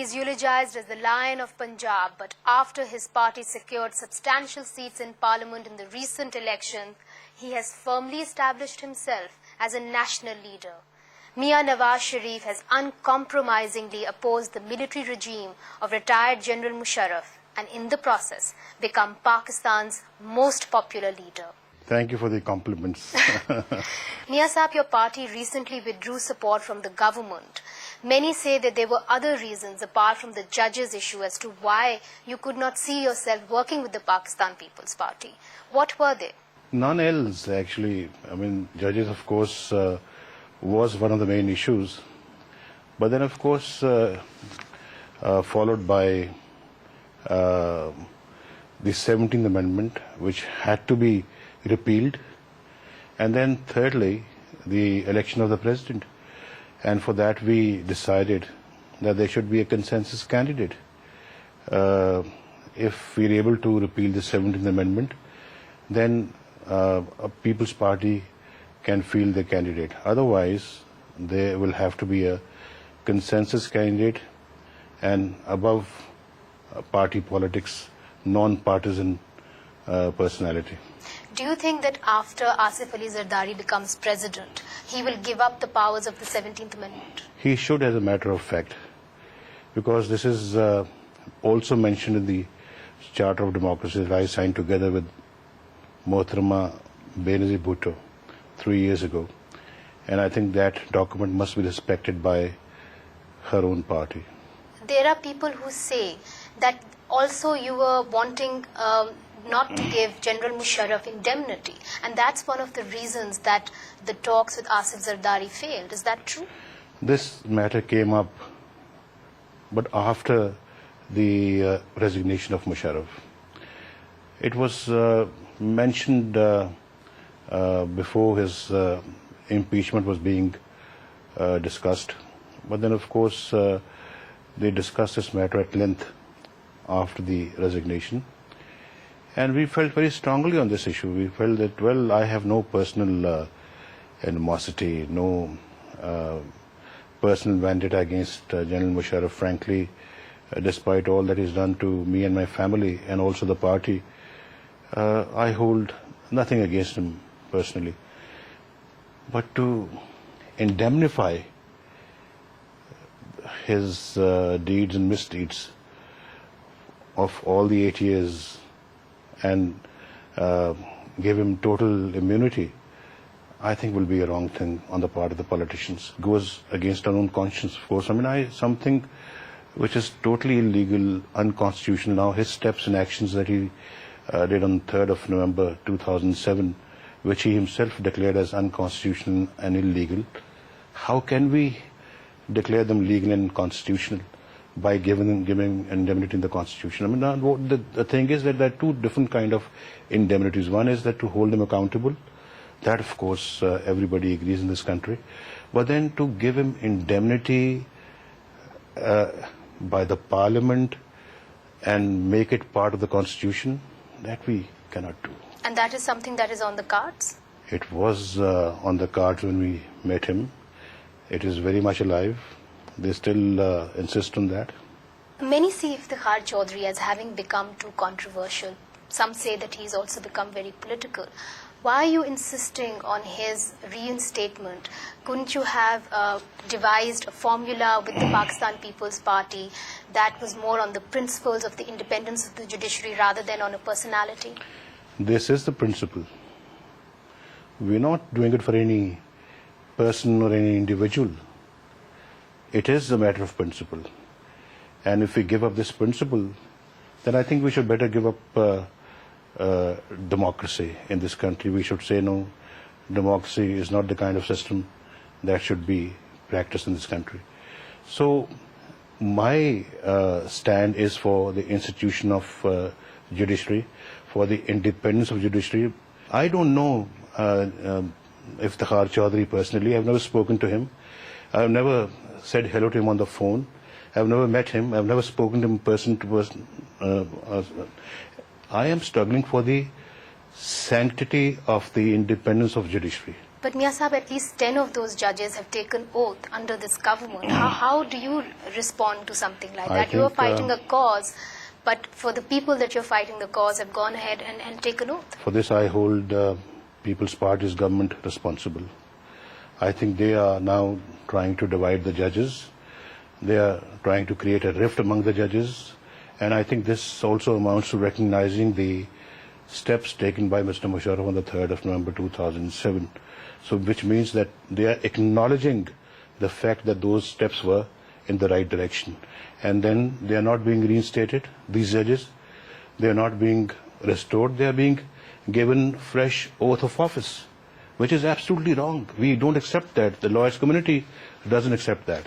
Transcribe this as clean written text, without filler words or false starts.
is eulogized as the Lion of Punjab, but after his party secured substantial seats in Parliament in the recent election, he has firmly established himself as a national leader. Mian Nawaz Sharif has uncompromisingly opposed the military regime of retired General Musharraf and in the process become Pakistan's most popular leader. Thank you for the compliments. Mian Saab, your party recently withdrew support from the government. Many say that there were other reasons apart from the judges issue as to why you could not see yourself working with the Pakistan People's Party. What were they? None else, actually. I mean, judges, of course, was one of the main issues. But then, of course, followed by the 17th Amendment, which had to be repealed. And then, thirdly, the election of the president. And for that, we decided that there should be a consensus candidate. If we're able to repeal the 17th Amendment, then a People's Party can field the candidate. Otherwise, there will have to be a consensus candidate and above party politics, non-partisan personality. Do you think that after Asif Ali Zardari becomes president, he will give up the powers of the 17th Amendment? He should, as a matter of fact, because this is also mentioned in the Charter of Democracy that I signed together with Mohtarama Benazir Bhutto 3 years ago. And I think that document must be respected by her own party. There are people who say that also you were wanting not to give General Musharraf indemnity, and that's one of the reasons that the talks with Asif Zardari failed. Is that true? This matter came up, but after the resignation of Musharraf. It was mentioned before his impeachment was being discussed, but then of course they discussed this matter at length after the resignation. And we felt very strongly on this issue. We felt that, well, I have no personal animosity, no personal vendetta against General Musharraf. Frankly, despite all that he's done to me and my family and also the party, I hold nothing against him personally. But to indemnify his deeds and misdeeds of all the 8 years and give him total immunity, I think will be a wrong thing on the part of the politicians. It goes against our own conscience, of course. I mean, something which is totally illegal, unconstitutional now, his steps and actions that he did on 3rd of November 2007, which he himself declared as unconstitutional and illegal. How can we declare them legal and constitutional? By giving indemnity in the Constitution. I mean, the thing is that there are two different kind of indemnities. One is that to hold them accountable. That, of course, everybody agrees in this country. But then to give him indemnity by the Parliament and make it part of the Constitution, that we cannot do. And that is something that is on the cards? It was on the cards when we met him. It is very much alive. They still insist on that. Many see Iftikhar Chaudhry as having become too controversial. Some say that he's also become very political. Why are you insisting on his reinstatement? Couldn't you have devised a formula with the Pakistan People's Party that was more on the principles of the independence of the judiciary rather than on a personality? This is the principle. We're not doing it for any person or any individual. It is a matter of principle. And if we give up this principle, then I think we should better give up democracy in this country. We should say, no, democracy is not the kind of system that should be practiced in this country. So my stand is for the institution of judiciary, for the independence of judiciary. I don't know Iftikhar Chaudhry personally. I've never spoken to him. I've never said hello to him on the phone. I've never met him. I've never spoken to him person to person. I am struggling for the sanctity of the independence of judiciary. But Mia Sahib, at least 10 of those judges have taken oath under this government. How do you respond to something like that? You are fighting a cause, but for the people that you're fighting the cause have gone ahead and taken oath. For this, I hold People's Party's government responsible. I think they are now trying to divide the judges. They are trying to create a rift among the judges. And I think this also amounts to recognizing the steps taken by Mr. Musharraf on the 3rd of November 2007. So which means that they are acknowledging the fact that those steps were in the right direction. And then they are not being reinstated, these judges. They are not being restored. They are being given fresh oath of office, which is absolutely wrong. We don't accept that. The lawyers community doesn't accept that.